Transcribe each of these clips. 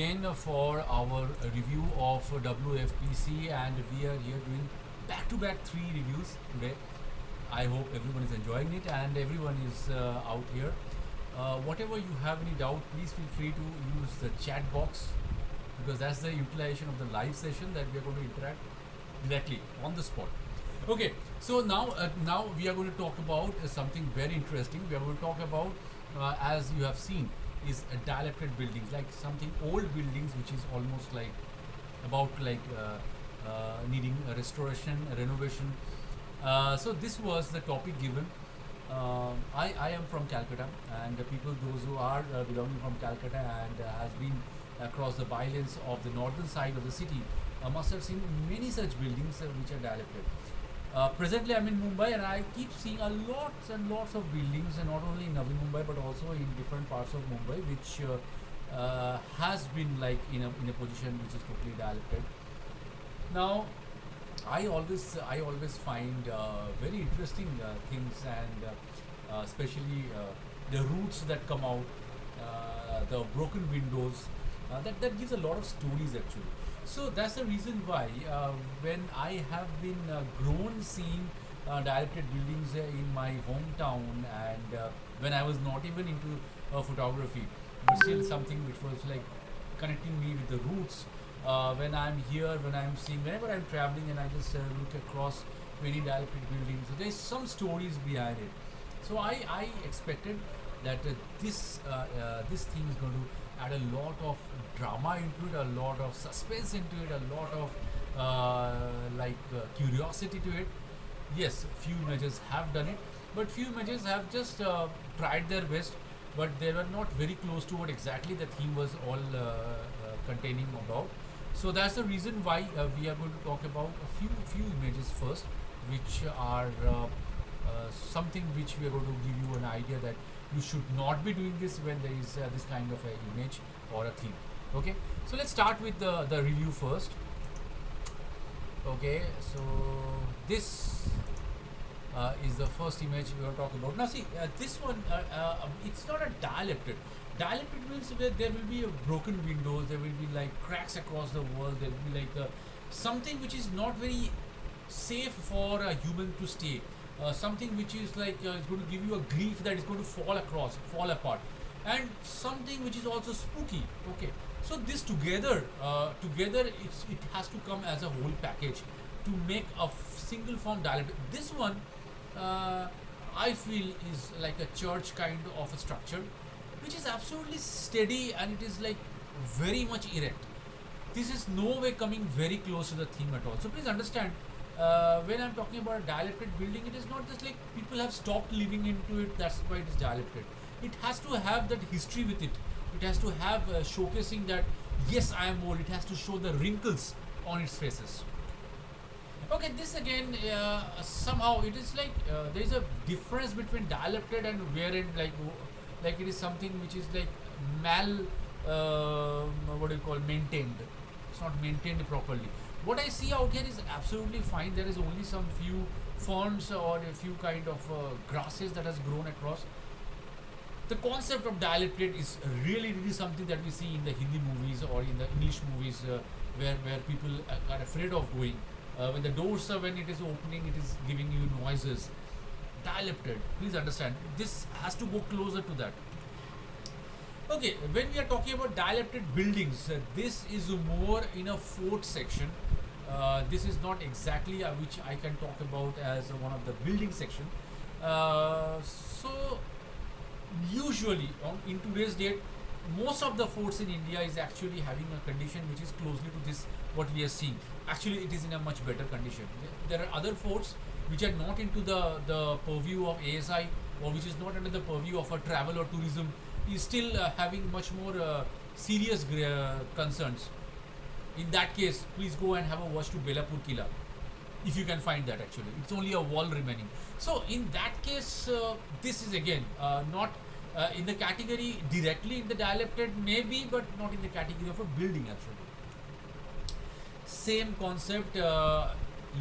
again for our review of WFPC, and we are here doing back-to-back 3 reviews today. I hope everyone is enjoying it and everyone is out here. Whatever you have any doubt, please feel free to use the chat box, because that's the utilization of the live session that we are going to interact directly on the spot. Okay, so now we are going to talk about something very interesting. We are going to talk about, as you have seen, is dilapidated buildings, like something old buildings, which is almost like about like needing a restoration, a renovation. So this was the topic given. I am from Calcutta, and the people, those who are belonging from Calcutta and has been across the bylanes of the northern side of the city, must have seen many such buildings which are dilapidated. Presently, I'm in Mumbai, and I keep seeing a lots and lots of buildings, and not only in Navi Mumbai but also in different parts of Mumbai, which has been like in a position which is totally dilapidated. Now, I always find very interesting things, and especially the roots that come out, the broken windows. That gives a lot of stories actually. So that's the reason why when I have been grown seeing dilapidated buildings in my hometown, and when I was not even into photography, but still something which was like connecting me with the roots. When I'm here, when I'm seeing, whenever I'm traveling and I just look across many dilapidated buildings, so there's some stories behind it. So I expected that this thing is going to add a lot of drama into it, a lot of suspense into it, a lot of curiosity to it. Yes, few images have done it, but few images have just tried their best, but they were not very close to what exactly the theme was all containing about. So that's the reason why we are going to talk about a few images first, which are something which we are going to give you an idea that you should not be doing this when there is this kind of an image or a theme. Okay, so let's start with the review first. Okay, so this is the first image we are talking about. Now see, this one, it's not a dilapidated. Dilapidated means that there will be a broken windows, there will be like cracks across the wall, there will be like something which is not very safe for a human to stay. Something which is like it's going to give you a grief that is going to fall apart, and something which is also spooky. Okay, so this together, it has to come as a whole package to make a single form dialect. This one, I feel, is like a church kind of a structure, which is absolutely steady, and it is like very much erect. This is no way coming very close to the theme at all. So please understand, when I'm talking about a dilapidated building, it is not just like people have stopped living into it, that's why it is dilapidated. It has to have that history with it. It has to have showcasing that, yes, I am old. It has to show the wrinkles on its faces. Okay, this again, somehow it is like there is a difference between dilapidated and wherein like it is something which is like what do you call, maintained. It's not maintained properly. What I see out here is absolutely fine. There is only some few ferns or a few kind of grasses that has grown across. The concept of dilapidated is really something that we see in the Hindi movies or in the English movies, where people are afraid of going. When the doors when it is opening, it is giving you noises. Dilapidated, please understand, this has to go closer to that. Okay, when we are talking about dilapidated buildings, this is more in a fort section. This is not exactly which I can talk about as one of the building section. So usually in today's date, most of the forts in India is actually having a condition which is closely to this what we are seeing. Actually, it is in a much better condition. There are other forts which are not into the purview of ASI, or which is not under the purview of a travel or tourism, is still having much more serious concerns. In that case, please go and have a watch to Belapur Kila, if you can find that. Actually, it's only a wall remaining. So in that case, this is again not in the category directly in the dilapidated, maybe, but not in the category of a building actually. Same concept,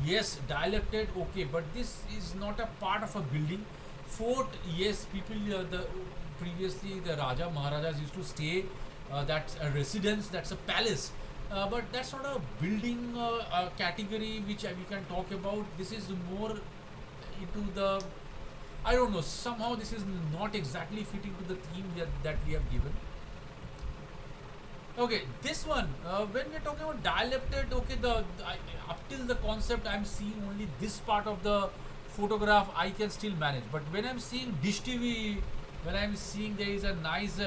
yes, dilapidated, okay, but this is not a part of a building. Fort, yes, people, the previously the Raja Maharajas used to stay that's a residence, that's a palace. But that's not a building category which we can talk about. This is more into the, I don't know, somehow this is not exactly fitting to the theme that we have given. Okay, this one, when we're talking about dilapidated, okay, up till the concept I'm seeing only this part of the photograph I can still manage. But when I'm seeing dish TV, when I'm seeing there is a nice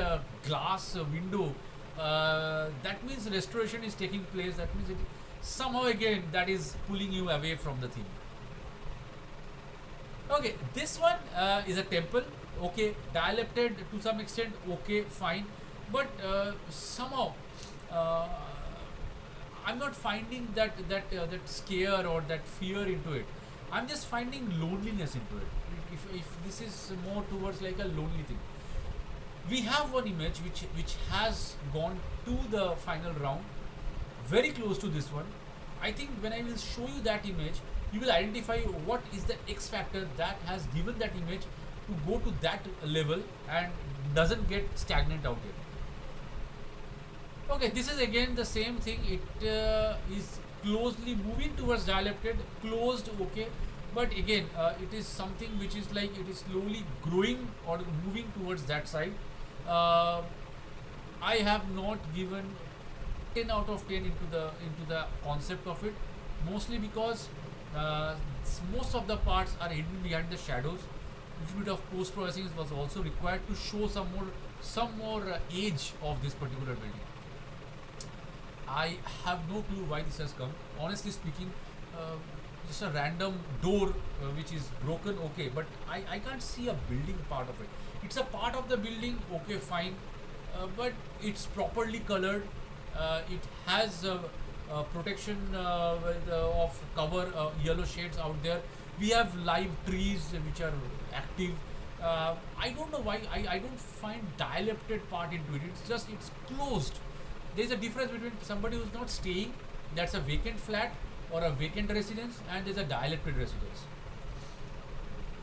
glass window, that means restoration is taking place. That means somehow again that is pulling you away from the theme. Okay, this one is a temple. Okay, dilapidated to some extent. Okay, fine, but somehow I'm not finding that scare or that fear into it. I'm just finding loneliness into it. If this is more towards like a lonely thing. We have one image which has gone to the final round, very close to this one. I think when I will show you that image, you will identify what is the X factor that has given that image to go to that level and doesn't get stagnant out here. Okay, this is again the same thing. It is closely moving towards dilapidated, closed, okay, but again it is something which is like it is slowly growing or moving towards that side. I have not given 10 out of 10 into the concept of it, mostly because most of the parts are hidden behind the shadows. A little bit of post processing was also required to show some more age of this particular building. I have no clue why this has come. Honestly speaking, just a random door which is broken, okay, but I can't see a building part of it. It's a part of the building, okay, fine, but it's properly colored. It has protection of cover, yellow shades out there. We have live trees which are active. I don't know why I don't find dilapidated part into it. It's closed. There's a difference between somebody who's not staying, that's a vacant flat or a vacant residence, and there's a dilapidated residence.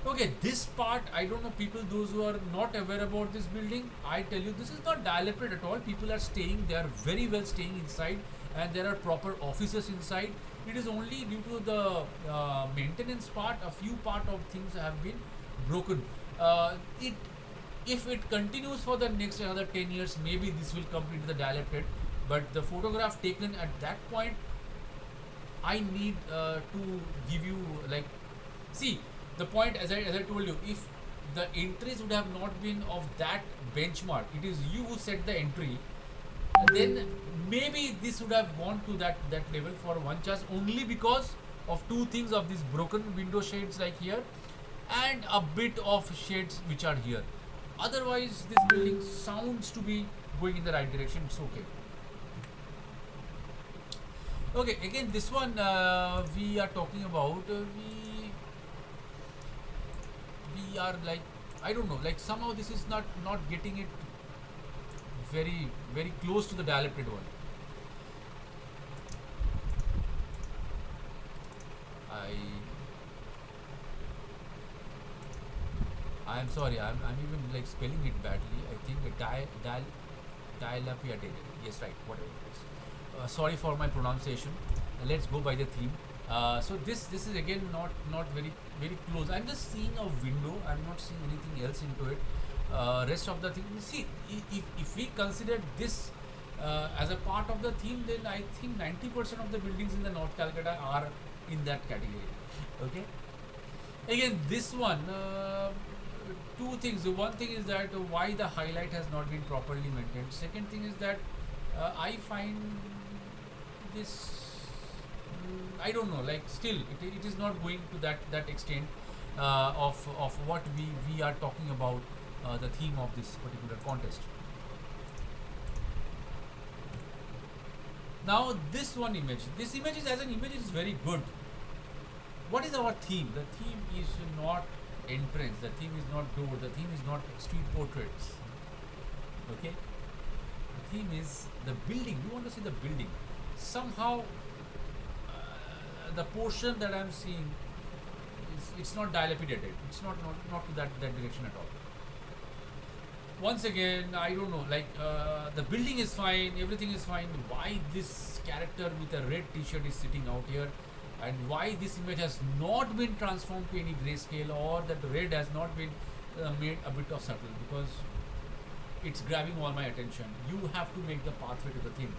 Okay, this part, I don't know, people, those who are not aware about this building, I tell you, this is not dilapidated at all. People are staying, they are very well staying inside, and there are proper offices inside. It is only due to the maintenance part, a few part of things have been broken. If it continues for the next another 10 years, maybe this will come into the dilapidated. But the photograph taken at that point, I need to give you like, see, the point as I told you, if the entries would have not been of that benchmark, it is you who set the entry, then maybe this would have gone to that level for one chance, only because of two things, of these broken window shades like here and a bit of shades which are here. Otherwise this building sounds to be going in the right direction. It's okay. Okay, again this one we are talking about, we are like, I don't know, like somehow this is not getting it very very close to the dilapidated one. I am sorry, I'm even like spelling it badly. I think dilapidated. Yes, right, whatever it is. Sorry for my pronunciation. Let's go by the theme. So this is again not very very close. I'm just seeing a window. I'm not seeing anything else into it. Rest of the thing. See, if we consider this as a part of the theme, then I think 90% of the buildings in the North Calcutta are in that category. Okay. Again, this one. Two things. One thing is that why the highlight has not been properly maintained. Second thing is that I find this, I don't know, like still it is not going to that extent of what we are talking about, the theme of this particular contest. Now this image is, as an image, is very good. What is our theme? The theme is not entrance, the theme is not door, the theme is not street portraits. Okay, the theme is the building. We want to see the building. Somehow the portion that I'm seeing it's not dilapidated. It's not to that direction at all. once again, I don't know, like the building is fine, everything is fine. Why this character with a red t-shirt is sitting out here, and why this image has not been transformed to any grayscale, or that red has not been made a bit of subtle, because it's grabbing all my attention. You have to make the pathway to the theme.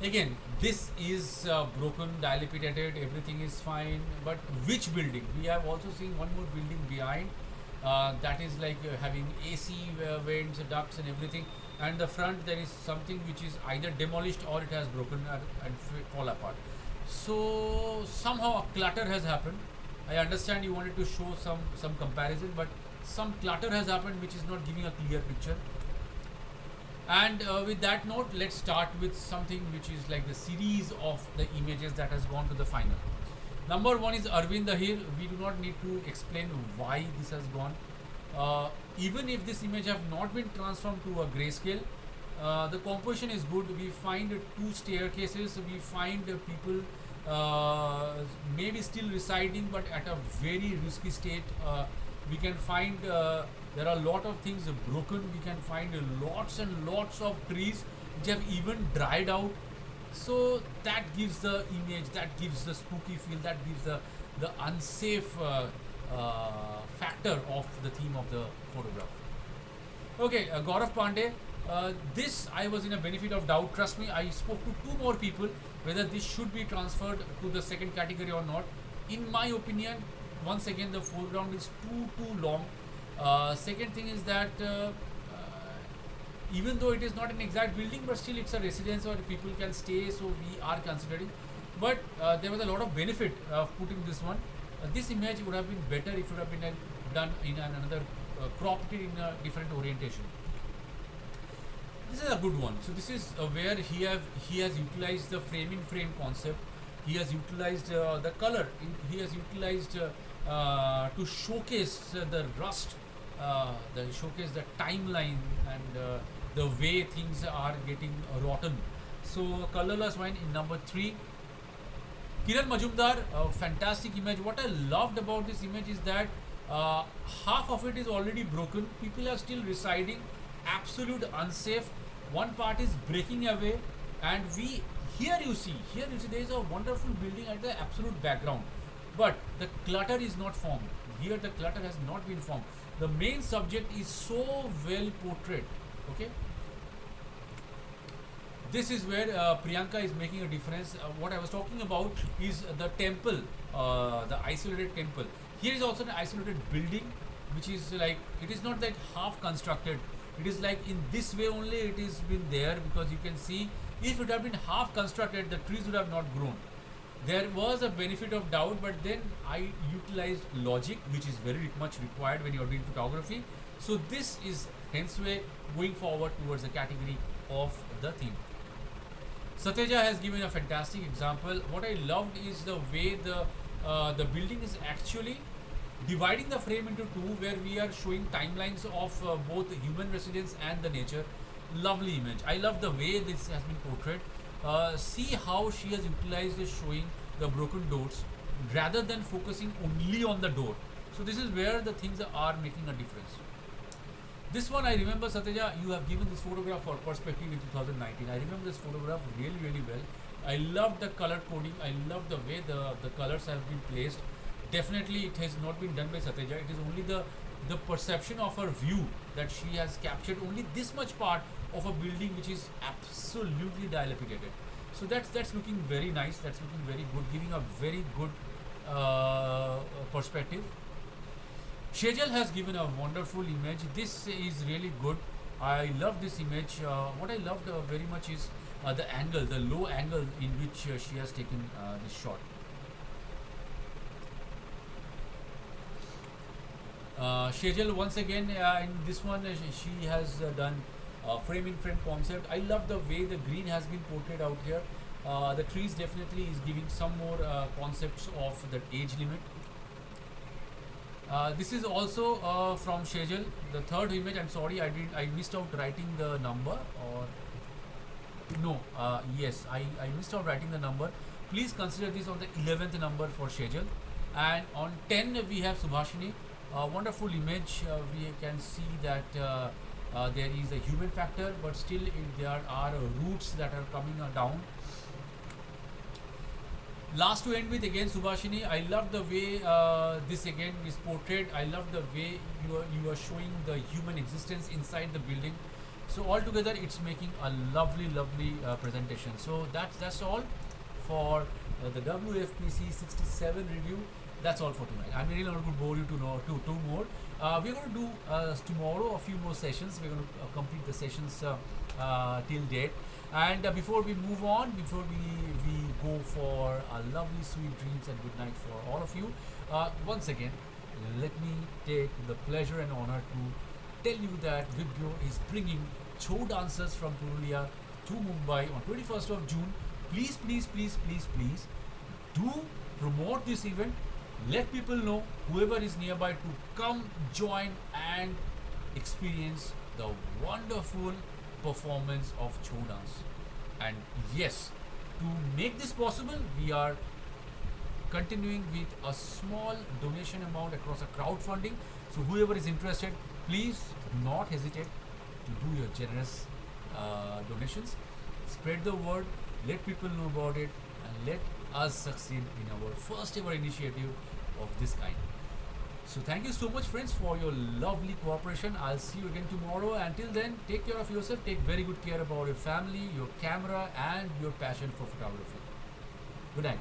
Again, this is broken, dilapidated, everything is fine, but which building? We have also seen one more building behind, that is like having AC vents, ducts and everything, and the front there is something which is either demolished or it has broken and fall apart. So somehow a clutter has happened. I understand you wanted to show some comparison, but some clutter has happened which is not giving a clear picture. And with that note, let's start with something which is like the series of the images that has gone to the final. Number one is Arvind Ahir. We do not need to explain why this has gone. Even if this image have not been transformed to a grayscale, the composition is good. We find two staircases. We find people maybe still residing, but at a very risky state. We can find there are a lot of things broken. We can find lots and lots of trees which have even dried out. So that gives the image, that gives the spooky feel, that gives the unsafe factor of the theme of the photograph. Okay, Gaurav Pandey. This I was in a benefit of doubt. Trust me, I spoke to two more people whether this should be transferred to the second category or not. In my opinion, once again, the foreground is too long. Second thing is that even though it is not an exact building, but still it's a residence where people can stay, so we are considering. But there was a lot of benefit of putting this one. This image would have been better if it would have been done in another cropped it in a different orientation. This is a good one. So this is where he has utilized the frame in frame concept. He has utilized the color. He has utilized to showcase the rust, showcase the timeline and the way things are getting rotten. So colorless wine in number 3. Kiran Majumdar, a fantastic image. What I loved about this image is that half of it is already broken. People are still residing, absolute unsafe. One part is breaking away, and here you see there is a wonderful building at the absolute background, but the clutter is not formed. Here the clutter has not been formed. The main subject is so well portrayed. Okay, this is where Priyanka is making a difference. What I was talking about is the temple, the isolated temple. Here is also an isolated building, which is like, it is not like half constructed. It is like in this way only it is been there, because you can see if it had been half constructed, the trees would have not grown. There was a benefit of doubt, but then I utilized logic, which is very much required when you are doing photography. So this is hence way going forward towards the category of the theme. Satyaja has given a fantastic example. What I loved is the way the building is actually dividing the frame into two, where we are showing timelines of both human residence and the nature. Lovely image. I love the way this has been portrayed. See how she has utilized the showing the broken doors rather than focusing only on the door. So this is where the things are making a difference. This one I remember, Satyaja, you have given this photograph for perspective in 2019. I remember this photograph really well. I love the color coding. I love the way the colors have been placed. Definitely it has not been done by Satyaja. It is only the perception of her view that she has captured only this much part of a building which is absolutely dilapidated. So that's looking very nice. That's looking very good, giving a very good perspective. Shejal has given a wonderful image. This is really good. I love this image. What I loved very much is the angle, the low angle in which she has taken this shot. Shejal, once again, in this one, she has done frame in frame concept. I love the way the green has been portrayed out here. The trees definitely is giving some more concepts of the age limit. This is also from Shejal. The third image, I'm sorry, I missed out writing the number, or no, yes, I missed out writing the number. Please consider this on the 11th number for Shejal. And on 10 we have Subhashini. Wonderful image. We can see that there is a human factor, but still there are roots that are coming down. Last to end with again, Subhashini, I love the way this again is portrayed. I love the way you are showing the human existence inside the building. So altogether, it's making a lovely presentation. So that's all for the WFPC 67 review. That's all for tonight. I'm really not going to bore you to know two more. We're going to do tomorrow a few more sessions. We're going to complete the sessions till date. And before we move on, before we go for a lovely sweet dreams and good night for all of you, once again, let me take the pleasure and honor to tell you that VIBGYOR is bringing show dancers from Purulia to Mumbai on 21st of June. Please do promote this event. Let people know, whoever is nearby, to come join and experience the wonderful performance of show dance. And yes, to make this possible, we are continuing with a small donation amount across a crowdfunding. So whoever is interested, please do not hesitate to do your generous donations. Spread the word, let people know about it, and let us succeed in our first ever initiative of this kind. So thank you so much, friends, for your lovely cooperation. I'll see you again tomorrow. Until then, take care of yourself, take very good care about your family, your camera, and your passion for photography. Good night.